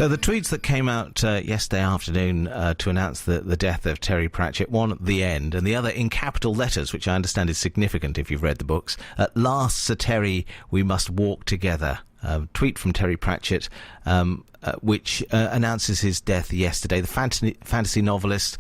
So the tweets that came out yesterday afternoon to announce the death of Terry Pratchett, one at the end and the other in capital letters, which I understand is significant if you've read the books. At last, Sir Terry, we must walk together. Tweet from Terry Pratchett, which announces his death yesterday. The fantasy novelist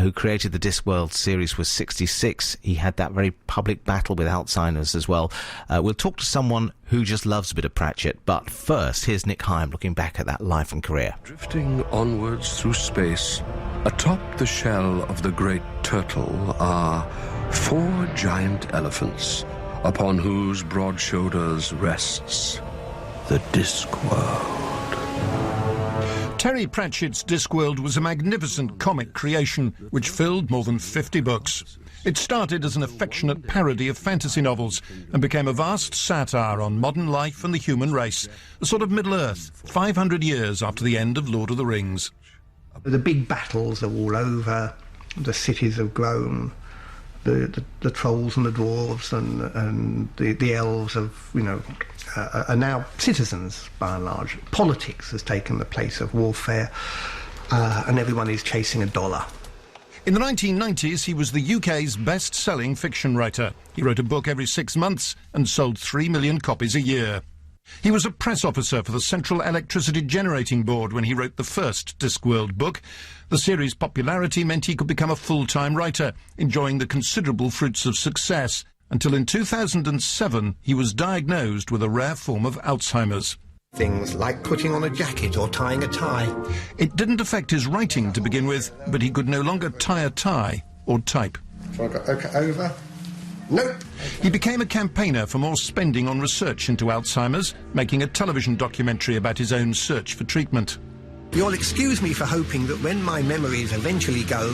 who created the Discworld series was 66. He had that very public battle with Alzheimer's as well. We'll talk to someone who just loves a bit of Pratchett, but first, here's Nick Higham looking back at that life and career. Drifting onwards through space, atop the shell of the great turtle are 4 giant elephants, upon whose broad shoulders rests the Discworld. Terry Pratchett's Discworld was a magnificent comic creation which filled more than 50 books. It started as an affectionate parody of fantasy novels and became a vast satire on modern life and the human race, a sort of Middle-earth, 500 years after the end of Lord of the Rings. The big battles are all over, the cities have grown, the trolls and the dwarves and the elves are now citizens, by and large. Politics has taken the place of warfare, and everyone is chasing a dollar. In the 1990s, he was the UK's best-selling fiction writer. He wrote a book every 6 months and sold 3 million copies a year. He was a press officer for the Central Electricity Generating Board when he wrote the first Discworld book. The series' popularity meant he could become a full-time writer, enjoying the considerable fruits of success, until in 2007 he was diagnosed with a rare form of Alzheimer's. Things like putting on a jacket or tying a tie. It didn't affect his writing to begin with, but he could no longer tie a tie or type. So I got over. Nope. He became a campaigner for more spending on research into Alzheimer's, making a television documentary about his own search for treatment. You'll excuse me for hoping that when my memories eventually go,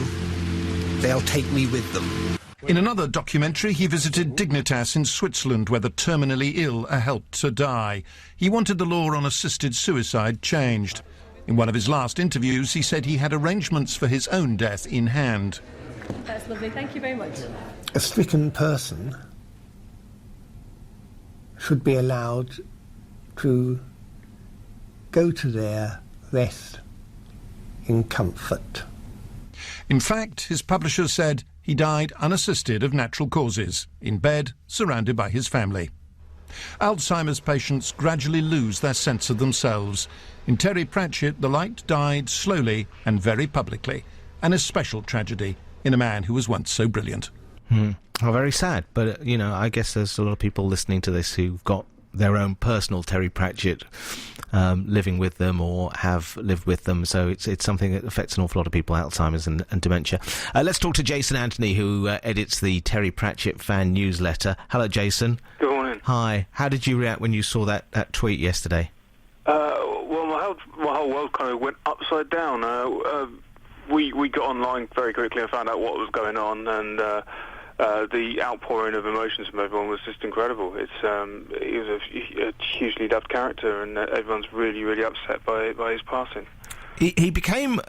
they'll take me with them. In another documentary, he visited Dignitas in Switzerland, where the terminally ill are helped to die. He wanted the law on assisted suicide changed. In one of his last interviews, he said he had arrangements for his own death in hand. That's lovely, thank you very much. A stricken person should be allowed to go to their rest in comfort. In fact, his publisher said he died unassisted of natural causes, in bed, surrounded by his family. Alzheimer's patients gradually lose their sense of themselves. In Terry Pratchett, the light died slowly and very publicly, an especial tragedy in a man who was once so brilliant. Well, very sad, but, I guess there's a lot of people listening to this who've got their own personal Terry Pratchett living with them or have lived with them, so it's something that affects an awful lot of people, Alzheimer's and dementia. Let's talk to Jason Anthony, who edits the Terry Pratchett fan newsletter. Hello, Jason. Good morning. Hi. How did you react when you saw that tweet yesterday? Well, my whole world kind of went upside down. We got online very quickly and found out what was going on, and the outpouring of emotions from everyone was just incredible. He was a hugely loved character, and everyone's really, really upset by his passing. He became,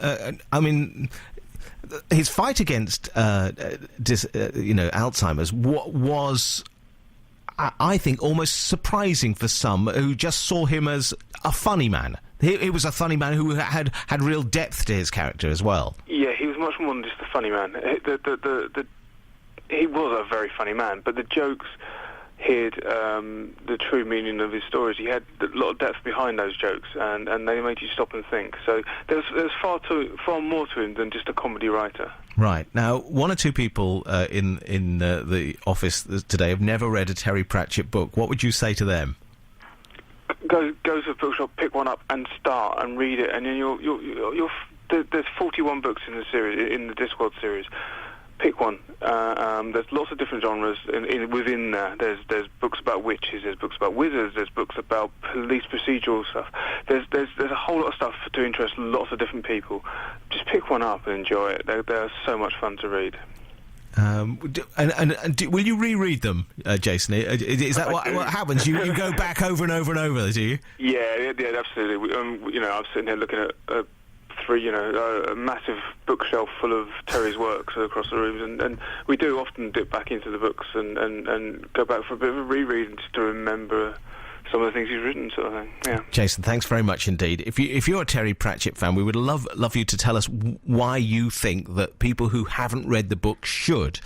his fight against, Alzheimer's was, I think, almost surprising for some who just saw him as a funny man. He was a funny man who had real depth to his character as well. Yeah, he was much more than just a funny man. He was a very funny man, but the jokes hid the true meaning of his stories. He had a lot of depth behind those jokes, and they made you stop and think. So there's far more to him than just a comedy writer. Right. Now, one or two people in the office today have never read a Terry Pratchett book. What would you say to them? Go to a bookshop, pick one up, and start and read it, and then there's 41 books in the series, in the Discworld series. Pick one. There's lots of different genres within there. There's books about witches, there's books about wizards, there's books about police procedural stuff. There's a whole lot of stuff to interest lots of different people. Just pick one up and enjoy it. They're so much fun to read. Will you reread them, Jason? Is that what happens? You go back over and over and over, do you? Yeah, absolutely. I'm sitting here looking at a massive bookshelf full of Terry's works across the rooms, and we do often dip back into the books and go back for a bit of a reread just to remember some of the things he's written, sort of thing. Yeah. Jason, thanks very much indeed. If you're a Terry Pratchett fan, we would love you to tell us why you think that people who haven't read the book should.